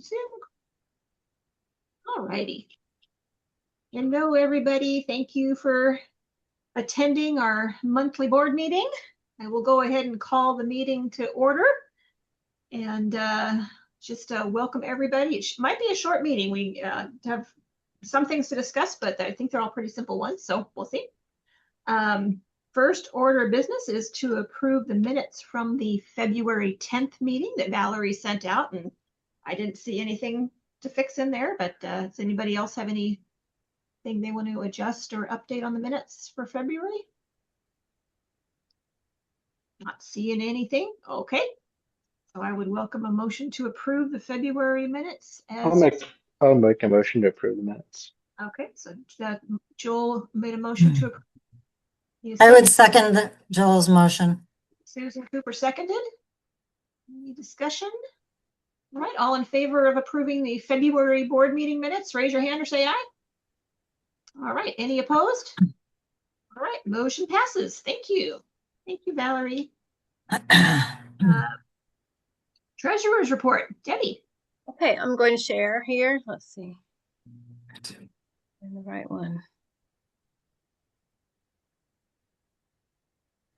Zoom. All righty. Hello, everybody. Thank you for attending our monthly board meeting. I will go ahead and call the meeting to order and just welcome everybody. It might be a short meeting. We have some things to discuss, but I think they're all pretty simple ones, so we'll see. First order of business is to approve the minutes from the February 10th meeting that Valerie sent out, and I didn't see anything to fix in there, but does anybody else have anything they want to adjust or update on the minutes for February? Not seeing anything. Okay. So I would welcome a motion to approve the February minutes as. I'll make a motion to approve the minutes. Okay, so Joel made a motion to approve. I would second Joel's motion. Susan Cooper seconded. Any discussion? All right, all in favor of approving the February board meeting minutes, raise your hand or say aye. All right, any opposed? All right, motion passes. Thank you. Thank you, Valerie. Treasurer's report, Debbie. Okay, I'm going to share here. Let's see. And the right one.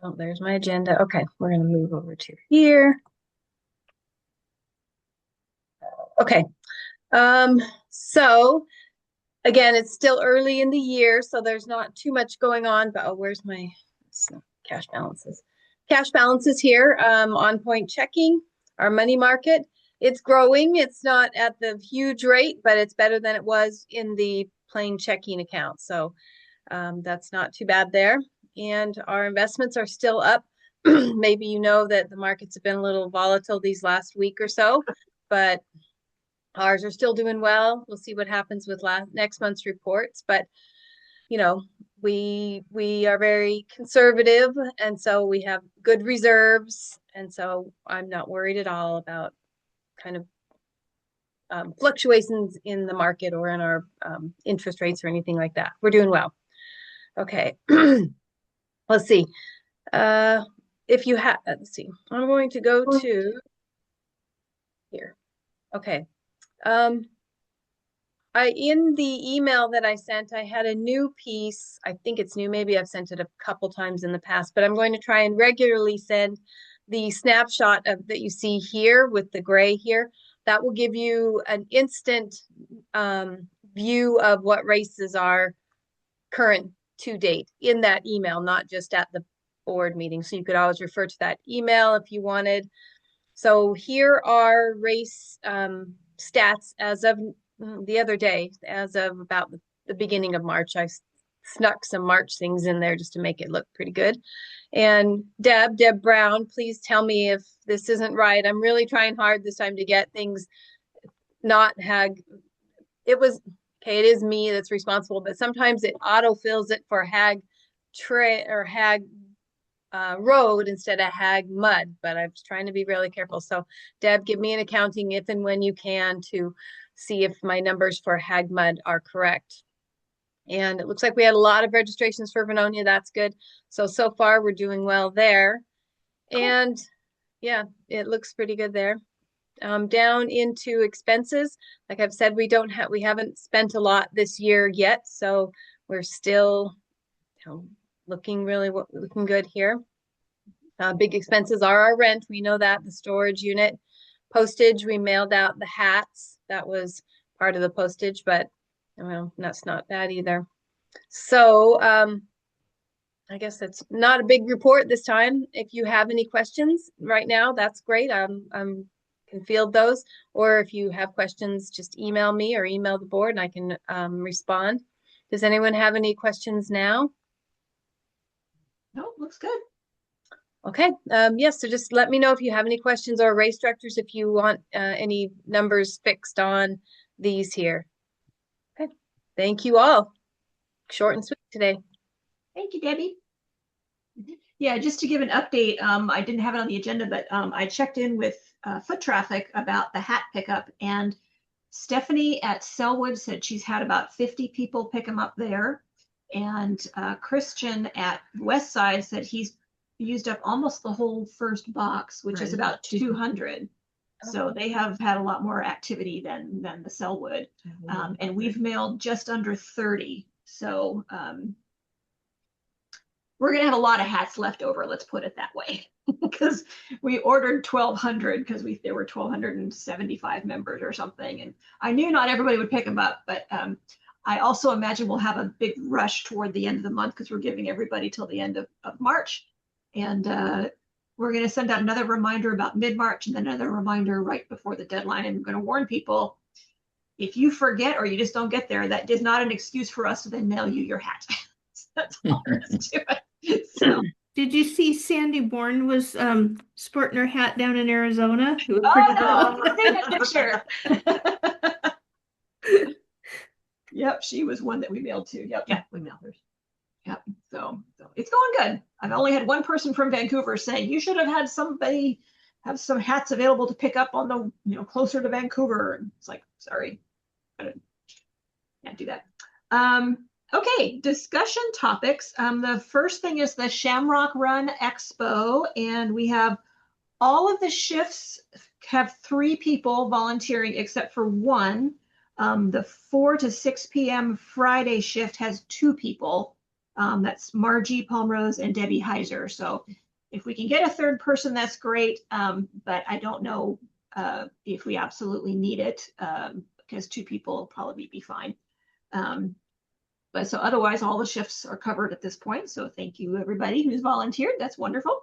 Oh, there's my agenda. Okay, we're going to move over to here. Okay. So again, it's still early in the year, so there's not too much going on, but oh, where's my cash balances? Cash balances here, on point checking, our money market. It's growing. It's not at the huge rate, but it's better than it was in the plain checking account. So that's not too bad there. And our investments are still up. Maybe you know that the markets have been a little volatile these last week or so, but ours are still doing well. We'll see what happens with next month's reports, but you know, we are very conservative, and so we have good reserves, and so I'm not worried at all about kind of fluctuations in the market or in our interest rates or anything like that. We're doing well. Okay. Let's see. If you have, let's see, I'm going to go to here. Okay. In the email that I sent, I had a new piece. I think it's new. Maybe I've sent it a couple times in the past, but I'm going to try and regularly send the snapshot that you see here with the gray here. That will give you an instant view of what races are current to date in that email, not just at the board meeting. So you could always refer to that email if you wanted. So here are race stats as of the other day, as of about the beginning of March. I snuck some March things in there just to make it look pretty good. And Deb Brown, please tell me if this isn't right. I'm really trying hard this time to get things not HAG. It is me that's responsible, but sometimes it auto-fills it for HAG or HAG road instead of HAG mud, but I was trying to be really careful. So Deb, give me an accounting if and when you can to see if my numbers for HAG mud are correct. And it looks like we had a lot of registrations for Vernonia. That's good. So far we're doing well there. And yeah, it looks pretty good there. Down into expenses, like I've said, we haven't spent a lot this year yet, so we're still looking good here. Big expenses are our rent. We know that, the storage unit, postage. We mailed out the hats. That was part of the postage, but well, that's not bad either. So I guess that's not a big report this time. If you have any questions right now, that's great. Can field those, or if you have questions, just email me or email the board and I can respond. Does anyone have any questions now? No, looks good. Okay. Yes, so just let me know if you have any questions, or race directors if you want any numbers fixed on these here. Okay. Thank you all. Short and sweet today. Thank you, Debbie. Yeah, just to give an update, I didn't have it on the agenda, but I checked in with foot traffic about the hat pickup, and Stephanie at Selwood said she's had about 50 people pick them up there, and Christian at West Side said he's used up almost the whole first box, which is about 200. So they have had a lot more activity than the Sellwood. And we've mailed just under 30. So we're gonna have a lot of hats left over, let's put it that way. Because we ordered 1,200 because there were 1,275 members or something. And I knew not everybody would pick them up, but I also imagine we'll have a big rush toward the end of the month because we're giving everybody till the end of March. And we're going to send out another reminder about mid-March and then another reminder right before the deadline. And we're going to warn people, if you forget or you just don't get there, that is not an excuse for us to then mail you your hat. That's all there is to it. So, Did you see Sandy Bourne was sporting her hat down in Arizona? It was oh pretty no, cool. take that picture. Yep, she was one that we mailed to. Yep, yeah, we mailed her. Yep, so it's going good. I've only had one person from Vancouver say you should have had somebody have some hats available to pick up on the closer to Vancouver. And it's like, sorry, I can't do that. Okay, discussion topics. The first thing is the Shamrock Run Expo, and we have all of the shifts have 3 people volunteering except for one. The 4 to 6 p.m. Friday shift has 2 people. That's Margie Palmrose and Debbie Heiser. So if we can get a third person, that's great. But I don't know if we absolutely need it because 2 people will probably be fine. But so otherwise, all the shifts are covered at this point. So thank you, everybody who's volunteered. That's wonderful.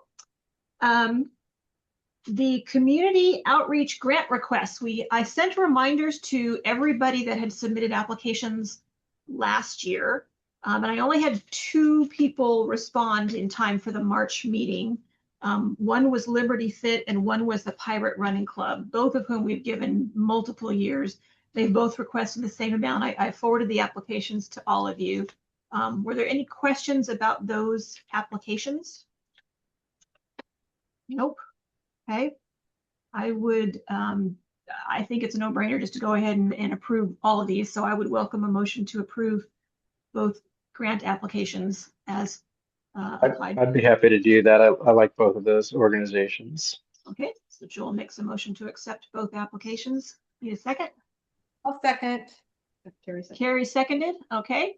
The community outreach grant requests. I sent reminders to everybody that had submitted applications last year. And I only had 2 people respond in time for the March meeting. One was Liberty Fit and one was the Pirate Running Club, both of whom we've given multiple years. They both requested the same amount. I forwarded the applications to all of you. Were there any questions about those applications? Nope. Okay. I think it's a no-brainer just to go ahead and approve all of these. So I would welcome a motion to approve both grant applications as applied. I'd be happy to do that. I like both of those organizations. Okay, so Joel makes a motion to accept both applications. Need a second? I'll second. Carrie seconded. Okay.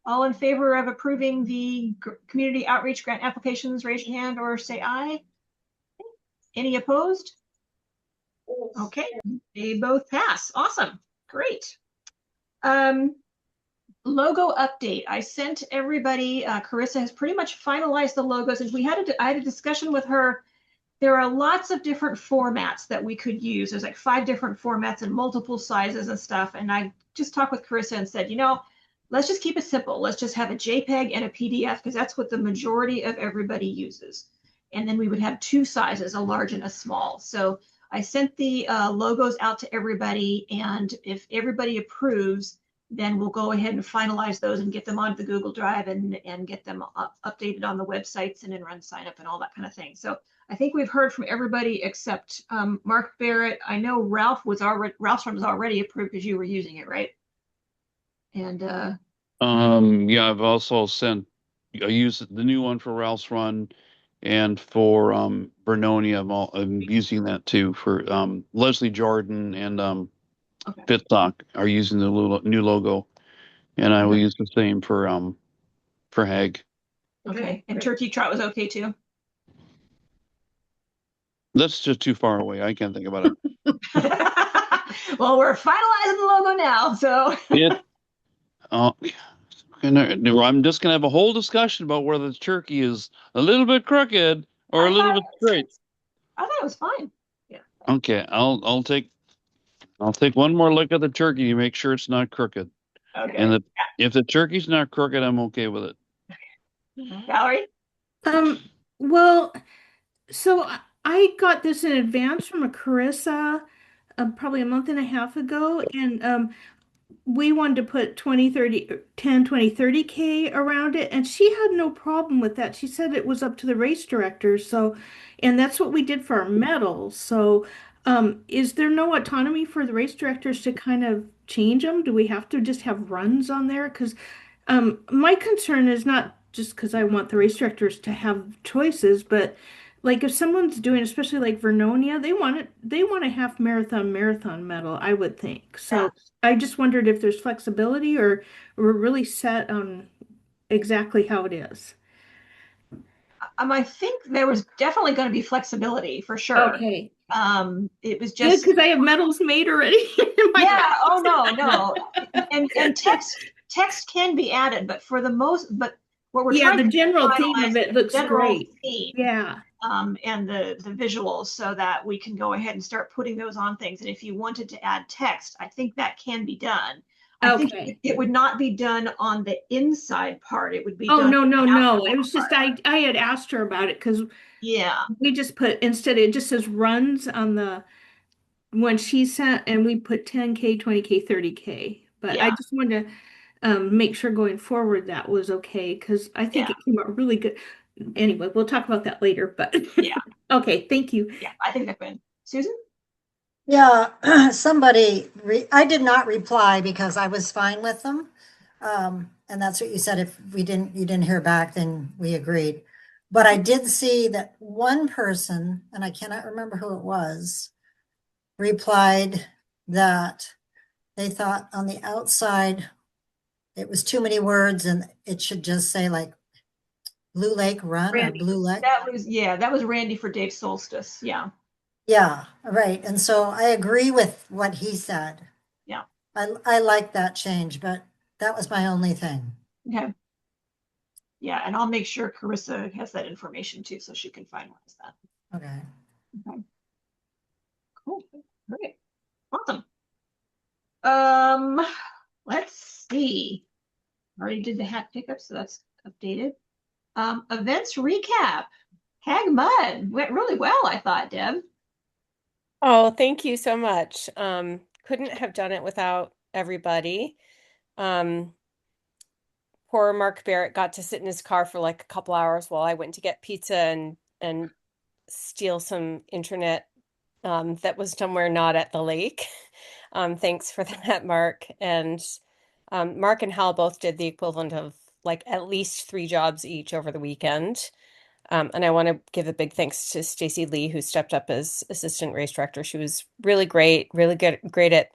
All in favor of approving the community outreach grant applications, raise your hand or say aye. Any opposed? Okay, they both pass. Awesome. Great. Logo update. I sent everybody, Carissa has pretty much finalized the logos, and I had a discussion with her. There are lots of different formats that we could use. There's like 5 different formats and multiple sizes and stuff. And I just talked with Carissa and said, let's just keep it simple. Let's just have a JPEG and a PDF because that's what the majority of everybody uses. And then we would have 2 sizes, a large and a small. So I sent the logos out to everybody, and if everybody approves, then we'll go ahead and finalize those and get them onto the Google Drive and get them updated on the websites and then run sign up and all that kind of thing. So I think we've heard from everybody except Mark Barrett. I know Ralph's one was already approved because you were using it, right? And yeah, I've also I used the new one for Ralph's Run, and for Bernoni, I'm using that too. For Leslie Jordan and okay. Fitstock are using the new logo, and I will use the same for Hag. Okay, and Turkey Trot was okay too. That's just too far away. I can't think about it. Well, we're finalizing the logo now, so. I'm just gonna have a whole discussion about whether the turkey is a little bit crooked or a little bit straight. I thought it was fine. Yeah. Okay, I'll take one more look at the turkey to make sure it's not crooked. Okay. And if the turkey's not crooked, I'm okay with it. Valerie? Well, so I got this in advance from a Carissa probably a month and a half ago, and we wanted to put 20, 30, 10, 20, 30K around it, and she had no problem with that. She said it was up to the race director. So, and that's what we did for our medals. So, is there no autonomy for the race directors to kind of change them? Do we have to just have runs on there? Because my concern is not just because I want the race directors to have choices, but like if someone's doing, especially like Vernonia, they want a half marathon medal, I would think. Yeah. So I just wondered if there's flexibility or we're really set on exactly how it is. I think there was definitely going to be flexibility for sure. Okay. It was Good, just, because I have medals made already in my yeah, oh house. no. And text can be added, but but what we're Yeah, trying the to general theme finalize of is it the looks general great. theme, Yeah. and the visuals so that we can go ahead and start putting those on things. And if you wanted to add text, I think that can be done. I think Okay. it would not be done on the inside part. It would be Oh, done no, no, on the outer no. It was just part. I had asked her about it because Yeah, we just put instead it just says runs on the one she sent and we put 10K, 20K, 30K. But I yeah, just wanted to make sure going forward that was okay because I think yeah, it came out really good. Anyway, we'll talk about that later, but yeah, okay, thank you. yeah. I think that's been Susan. Yeah, I did not reply because I was fine with them. And that's what you said. If you didn't hear back, then we agreed. But I did see that one person, and I cannot remember who it was, replied that they thought on the outside it was too many words and it should just say like Blue Lake Run or Randy. Blue Lake. That was Randy for Dave Solstice. Yeah, Yeah, right. And so I agree with what he said. yeah. I like that change, but that was my only thing. Okay. Yeah, and I'll make sure Carissa has that information too, so she can finalize that. Okay. Okay. Cool. Great. Awesome. Um, let's see. Already did the hat pickup, so that's updated. Events recap. Hag Mud went really well, I thought, Deb. Oh, thank you so much. Couldn't have done it without everybody. Um, Poor Mark Barrett got to sit in his car for like a couple hours while I went to get pizza and steal some internet that was somewhere not at the lake. Thanks for that, Mark. And Mark and Hal both did the equivalent of like at least 3 jobs each over the weekend. And I want to give a big thanks to Stacy Lee, who stepped up as assistant race director. She was really great, really good, great at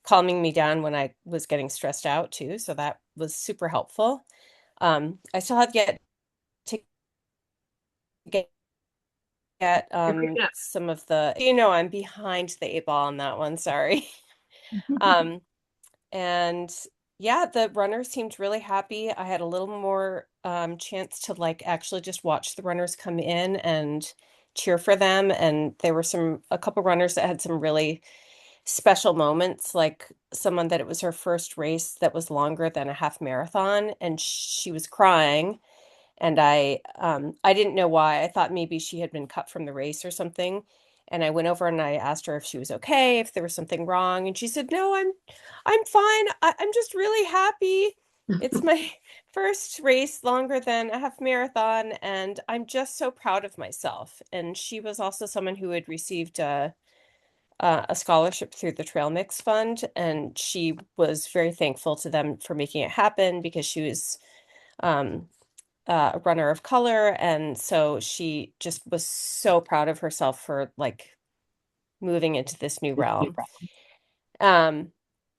calming me down when I was getting stressed out too. So that was super helpful. I still have yet to get, You're breaking up. some of the, I'm behind the 8 ball on that one. Sorry. Um, and yeah, the runners seemed really happy. I had a little more chance to like actually just watch the runners come in and cheer for them. And there were a couple runners that had some really special moments, like someone that it was her first race that was longer than a half marathon, and she was crying. And I didn't know why. I thought maybe she had been cut from the race or something. And I went over and I asked her if she was okay, if there was something wrong, and she said, "No, I'm fine. I'm just really happy. It's my first race longer than a half marathon, and I'm just so proud of myself." And she was also someone who had received a scholarship through the Trail Mix Fund, and she was very thankful to them for making it happen because she was um, a runner of color, and so she just was so proud of herself for like moving into this new realm. Um,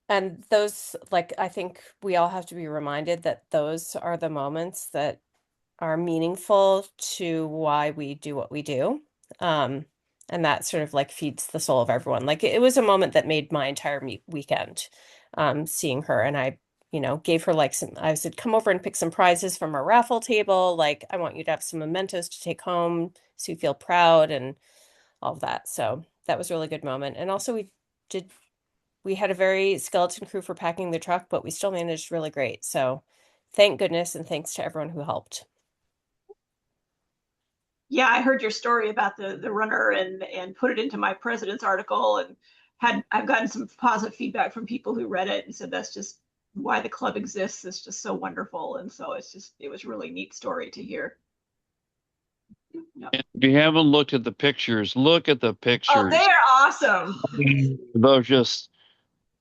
and those, like, I think we all have to be reminded that those are the moments that are meaningful to why we do what we do. Um, and that sort of like feeds the soul of everyone. Like it was a moment that made my entire weekend, seeing her. And I, gave her like I said, come over and pick some prizes from our raffle table. Like, I want you to have some mementos to take home so you feel proud and all of that. So that was a really good moment. And also we had a very skeleton crew for packing the truck, but we still managed really great. So thank goodness and thanks to everyone who helped. Yeah, I heard your story about the runner and put it into my president's article, and I've gotten some positive feedback from people who read it and said that's just why the club exists. It's just so wonderful. And so it was really neat story to hear. Yep. If you haven't looked at the pictures, look at the Oh, pictures. they're awesome. Those just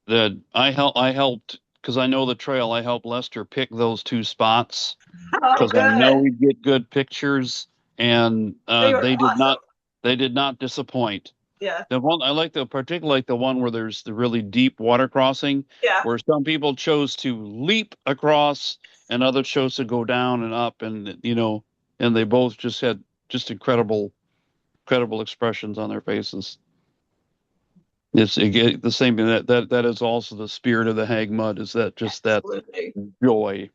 that I helped because I know the trail. I helped Lester pick those 2 spots Oh, because I know good. we'd get good pictures. and They were awesome. they did not disappoint. Yeah. The one I like, the particularly like the one where there's the really deep water crossing, Yeah. where some people chose to leap across and others chose to go down and up, and and they both just had just incredible expressions on their faces. The same thing that is also the spirit of the hag mud, is that just that Absolutely. joy,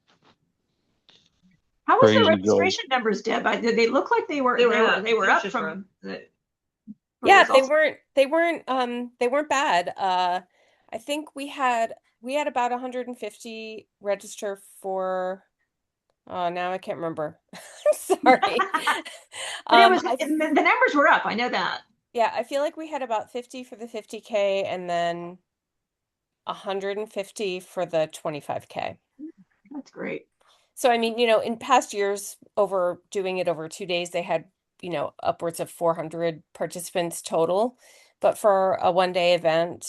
How was the crazy joy. registration numbers, Deb? Did they look like they were up from Yeah, results? they weren't bad. I think we had about 150 register for, oh, now I can't remember. I'm sorry. But I the numbers were up. I know that. Yeah, I feel like we had about 50 for the 50K and then 150 for the 25K. That's great. So I mean, in past years, over doing it over 2 days, they had, upwards of 400 participants total. But for a 1 day event,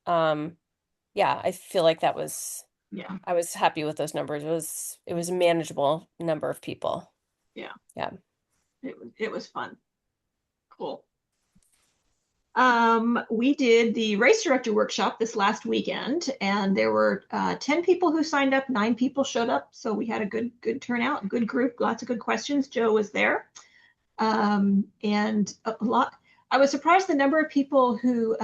yeah, I feel like Yeah. I was happy with those numbers. It was a manageable number of people. Yeah. Yeah. It was fun. Cool. We did the race director workshop this last weekend, and there were 10 people who signed up, 9 people showed up. So we had a good turnout, good group, lots of good questions. Joe was there. And a lot, I was surprised the number of people who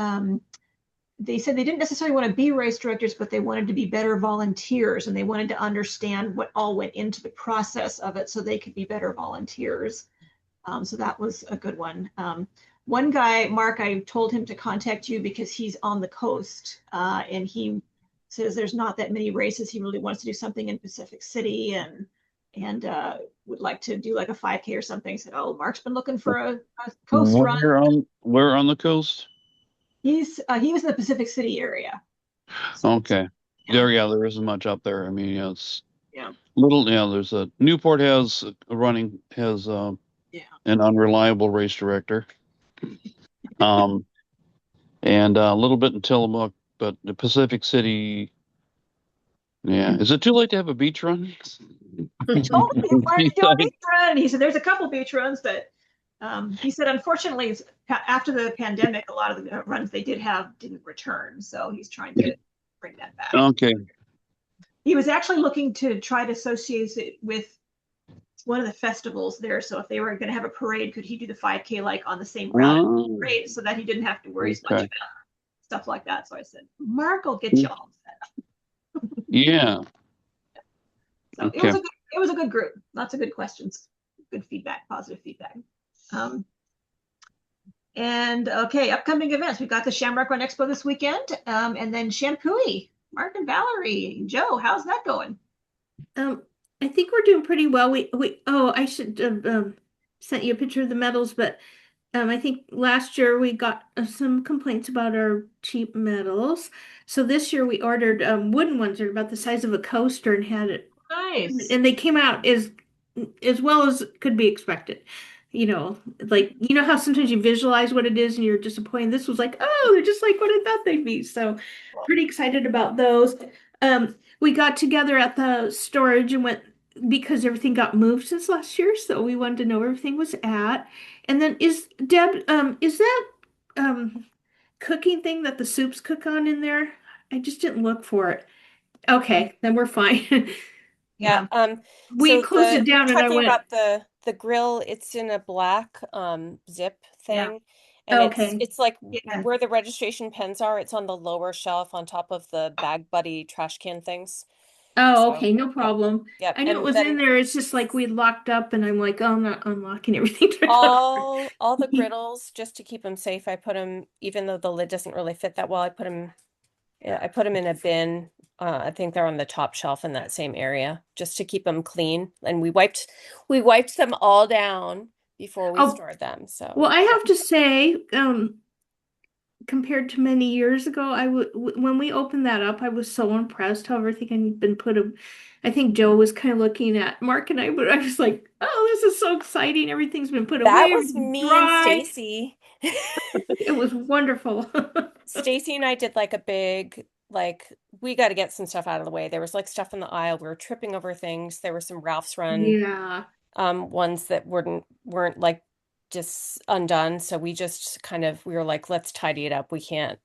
they said they didn't necessarily want to be race directors, but they wanted to be better volunteers, and they wanted to understand what all went into the process of it so they could be better volunteers. So that was a good one. One guy, Mark, I told him to contact you because he's on the coast, and he says there's not that many races. He really wants to do something in Pacific City, and would like to do like a 5K or something. He said, "Oh, Mark's been looking for a coast run." Where on the coast? He was in the Pacific City area. So, Okay. yeah. There isn't much up there. I mean, it's Yeah. little, there's Newport has Yeah. an unreliable race director. And a little bit in Tillamook, but the Pacific City, yeah. Is it too late to have a beach run? I told him he wanted to do a beach run. He said there's a couple beach runs, but he said unfortunately after the pandemic, a lot of the runs they did have didn't return. So he's trying to bring that back. Okay. He was actually looking to try to associate it with one of the festivals there. So if they were going to have a parade, could he do the 5K like on the same route as the parade, so that he didn't have to worry as much Okay. about stuff like that. So I said, Mark will get you all set up. Yeah. So Okay. it was a good group. Lots of good questions, good feedback, positive feedback. And okay, upcoming events. We've got the Shamrock Run Expo this weekend, and then Shampooey. Mark and Valerie, Joe, how's that going? I think we're doing pretty well. I should have sent you a picture of the medals, but I think last year we got some complaints about our cheap medals. So this year we ordered wooden ones. They're about the size of a coaster and had it, Nice. and they came out as well as could be expected. Like how sometimes you visualize what it is and you're disappointed. This was like, oh, they're just like what I thought they'd be. So pretty excited about those. We got together at the storage and went because everything got moved since last year, so we wanted to know where everything was at. And then is that cooking thing that the soups cook on in there? I just didn't look for it. Okay, then we're fine. Yeah. We So closed it down and I talking went, about the grill, it's in a black zip Yeah. thing. And okay. it's like Yeah. where the registration pens are, it's on the lower shelf on top of the Bag Buddy trash can things. Oh, So, okay, no yep. problem. Yep. I knew it And was in then there. It's just like we locked up and I'm like, oh, I'm not unlocking everything. all the griddles, just to keep them safe, I put them, even though the lid doesn't really fit that well, I put them in a bin. I think they're on the top shelf in that same area, just to keep them clean. And we wiped them all down before we Oh, stored them. So well, I have to say, compared to many years ago, when we opened that up, I was so impressed how everything had been I think Joe was kind of looking at Mark and I, but I was like, oh, this is so exciting. Everything's been put that away, was everything's me and dry. Stacy. It was wonderful. Stacy and I did like a big, like, we got to get some stuff out of the way. There was like stuff in the aisle. We were tripping over things. There was some Ralph's Run Yeah. ones that weren't like just undone. So we just we were like, let's tidy it up. We can't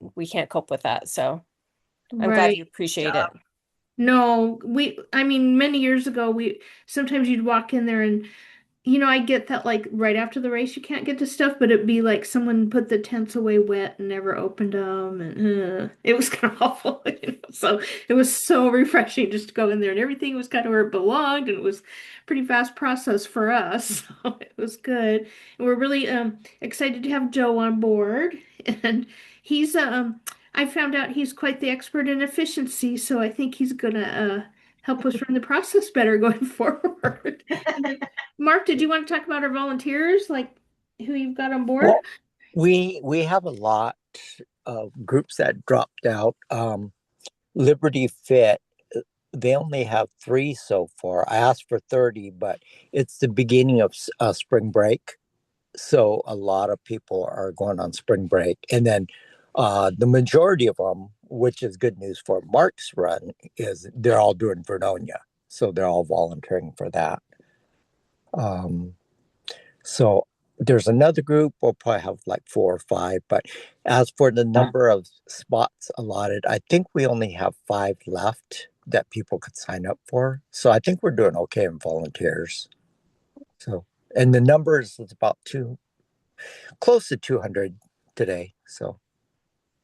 cope with that. So I'm glad Right. you appreciate it. No, I mean, many years ago, sometimes you'd walk in there and I get that like right after the race you can't get to stuff, but it'd be like someone put the tents away wet and never opened them, and it was kind of awful. So it was so refreshing just to go in there, and everything was kind of where it belonged, and it was pretty fast process for us. So it was good, and we're really excited to have Joe on board, and he's I found out he's quite the expert in efficiency, so I think he's gonna help us run the process better going forward. And then, Mark, did you want to talk about our volunteers, like who you've got on board? Well, we have a lot of groups that dropped out. Liberty Fit, they only have 3 so far. I asked for 30, but it's the beginning of spring break. So a lot of people are going on spring break. And then the majority of them, which is good news for Mark's run, is they're all doing Vernonia. So they're all volunteering for that. So there's another group. We'll probably have like 4 or 5. But as for the number of spots allotted, I think we only have 5 left that people could sign up for. So I think we're doing okay in volunteers. So, and the numbers is about close to 200 today. So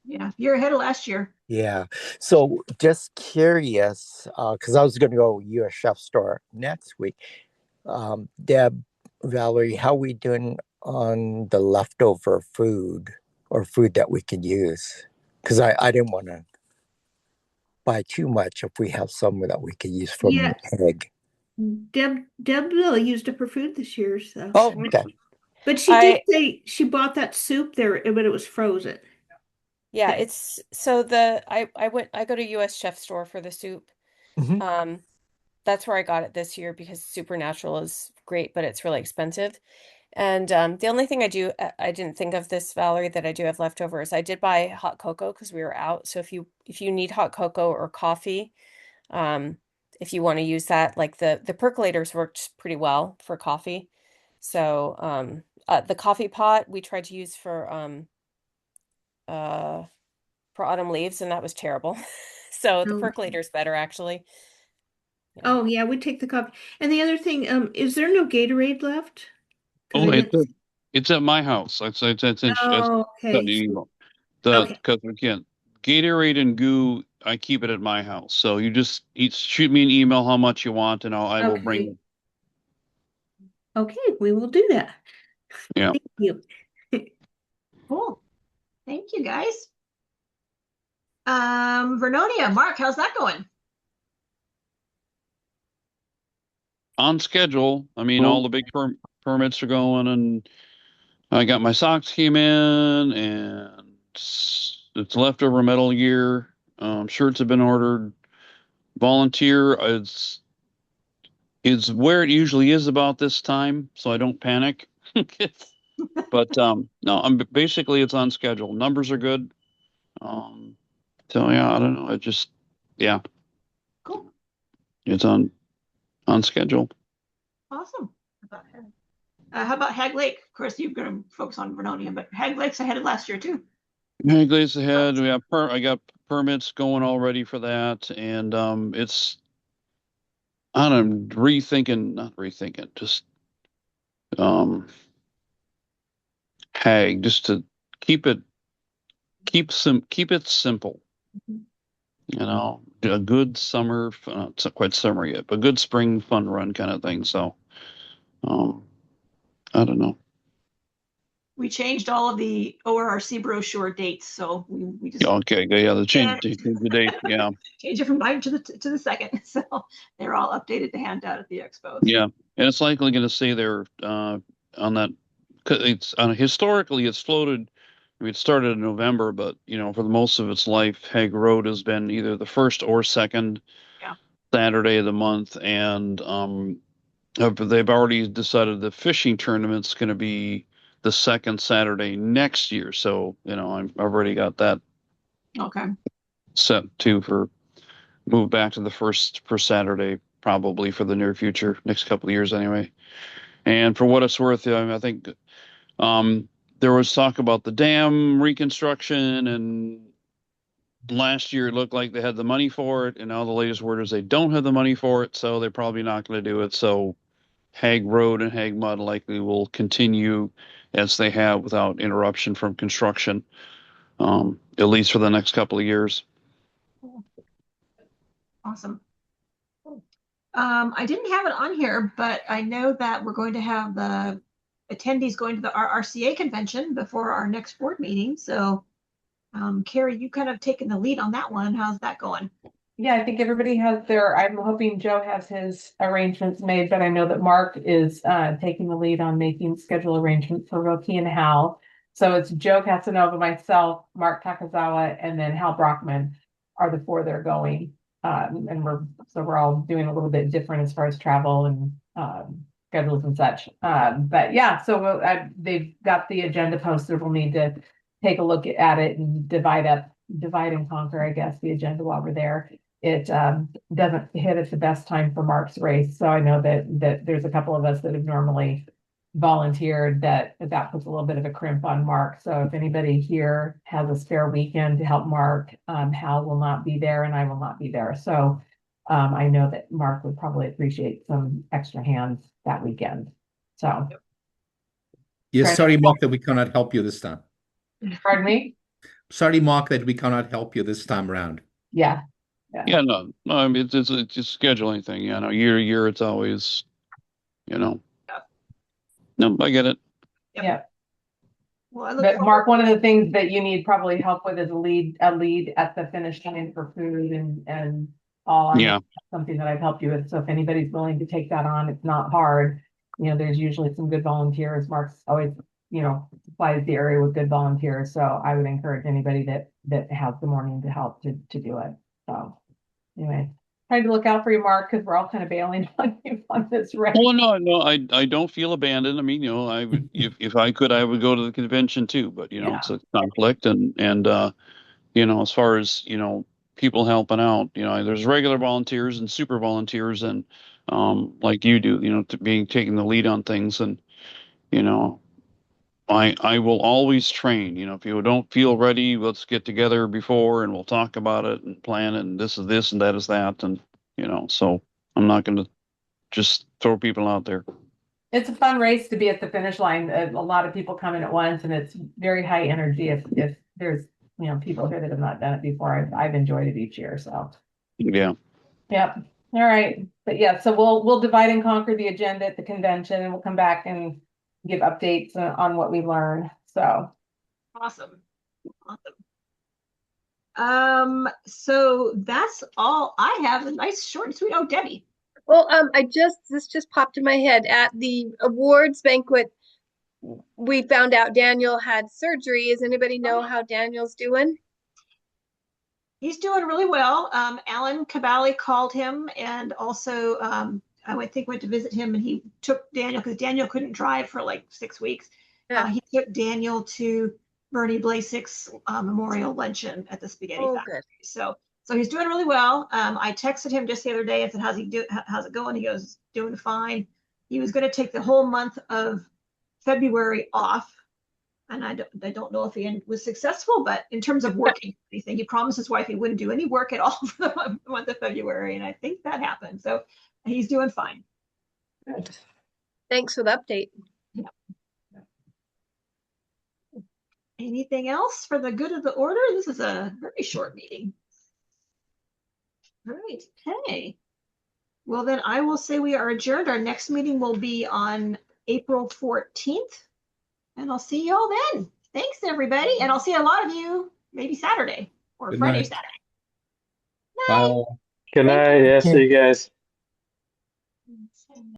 Yeah, you're ahead of last year. yeah. So just curious, because I was going to go US Chef Store next week. Deb, Valerie, how we doing on the leftover food or food that we can use? Because I didn't want to buy too much if we have some that we could use from Yeah, egg. Deb really used up her food this year, so. Oh, okay. But she did I say she bought that soup there, but it was frozen. Yeah, Okay. it's so I go to US Chef Store for the soup. Hmm. Um, that's where I got it this year because Supernatural is great, but it's really expensive. And the only thing I didn't think of this, Valerie, that I do have leftovers. I did buy hot cocoa because we were out. So if you need hot cocoa or coffee, um, if you want to use that, like the percolators worked pretty well for coffee. So the coffee pot we tried to use uh for autumn leaves, and that was terrible. So the Oh, percolator's better actually. Yeah. oh yeah, we take the coffee. And the other thing, is there no Gatorade left? Because Oh, I didn't. it's at my house. It's Oh, not okay. anymore. Okay. Because again, Gatorade and goo, I keep it at my house. So you just shoot me an email how much you want, and I will bring Okay. it. Okay, we will do that. Yeah. Thank you. Cool. Thank you, guys. Vernonia, Mark, how's that going? On schedule. I mean, all the big permits are going, and I got my socks came in, and it's leftover metal gear. Shirts have been ordered. Volunteer is where it usually is about this time, so I don't panic. But no, I'm basically it's on schedule. Numbers are good. So yeah, I don't know. Yeah, Cool. it's on schedule. Awesome. How about Hag Lake? Of course, you're going to focus on Vernonia, but Hag Lake's ahead of last year too. Yeah, glaze ahead. I got permits going already for that, and it's I'm rethinking, not rethinking, just um Hag, just to keep it keep it simple. Mhm. You know, a good summer, it's not quite summer yet, but good spring fun run kind of thing. So, um, I don't know. We changed all of the ORRC brochure dates, so we just Yeah, okay, yeah, the yeah, change the date. Yeah, change it from 9 to the 2nd. So they're all updated to hand out at the expo. yeah, and it's likely going to stay there on that. 'Cause it's historically it's floated. I mean, it started in November, but for the most of its life, Hague Road has been either the first or second Yeah. Saturday of the month, and they've already decided the fishing tournament's going to be the second Saturday next year. So, I've already got that Okay. set too for move back to the first Saturday probably for the near future, next couple of years anyway. And for what it's worth, I think there was talk about the dam reconstruction, and last year it looked like they had the money for it, and now the latest word is they don't have the money for it, so they're probably not going to do it. So Hague Road and Hague Mud likely will continue as they have without interruption from construction, at least for the next couple of years. Awesome. I didn't have it on here, but I know that we're going to have the attendees going to the RRCA convention before our next board meeting. So, Carrie, you kind of taken the lead on that one. How's that going? Yeah, I think everybody has their, I'm hoping Joe has his arrangements made, but I know that Mark is taking the lead on making schedule arrangements for Roki and Hal. So it's Joe Casanova, myself, Mark Takazawa, and then Hal Brockman are the four that are going. And we're all doing a little bit different as far as travel and schedules and such. But yeah, so they've got the agenda posted. We'll need to take a look at it and divide and conquer, I guess, the agenda while we're there. It doesn't hit at the best time for Mark's race. So I know that there's a couple of us that have normally volunteered that puts a little bit of a crimp on Mark. So if anybody here has a spare weekend to help Mark, Hal will not be there and I will not be there. So I know that Mark would probably appreciate some extra hands that weekend. So. Yes, sorry, Mark, that we cannot help you this time. Pardon me? Sorry, Mark, that we cannot help you this time around. Yeah. Yeah, no, I mean, it's a scheduling thing. You know, year to year, it's always, no, I get it. Yeah. Well, But Mark, one of the things that you need probably help with is a lead at the finish line for food and all. Yeah. Something that I've helped you with. So if anybody's willing to take that on, it's not hard. There's usually some good volunteers. Mark's always, supplies the area with good volunteers. So I would encourage anybody that has the morning to help to do it. So anyway, trying to look out for you, Mark, because we're all kind of bailing on you on this race. Well, no, I don't feel abandoned. I mean, I would, if I could, I would go to the convention too, but it's a conflict and as far as, people helping out, there's regular volunteers and super volunteers and, like you do, taking the lead on things and, I will always train, if you don't feel ready, let's get together before and we'll talk about it and plan it, and this is this and that is that. And, so I'm not going to just throw people out there. It's a fun race to be at the finish line. A lot of people come in at once and it's very high energy. If there's, people here that have not done it before, I've enjoyed it each year. So Yeah. Yep. All right. But yeah, so we'll divide and conquer the agenda at the convention and we'll come back and give updates on what we learn. So awesome. So that's all I have. A nice short and sweet. Oh, Debbie. Well, this just popped in my head. At the awards banquet, we found out Daniel had surgery. Does anybody know how Daniel's doing? He's doing really well. Alan Cavalli called him, and also I think went to visit him, and he took Daniel because Daniel couldn't drive for like 6 weeks. Yeah. He took Daniel to Bernie Blasic's memorial luncheon at the Spaghetti Factory. Good. So he's doing really well. I texted him just the other day and said, how's it going? He goes, doing fine. He was going to take the whole month of February off. And I don't know if he was successful, but in terms of working anything, he promised his wife he wouldn't do any work at all for the month of February. And I think that happened. So he's doing fine. Good. Thanks for the update. Yeah. Anything else for the good of the order? This is a very short meeting. All right. Okay. Well, then I will say we are adjourned. Our next meeting will be on April 14th. And I'll see you all then. Thanks, everybody. And I'll see a lot of you maybe Saturday or Good Friday, night. Saturday. Bye. Good night. Yeah, see you guys.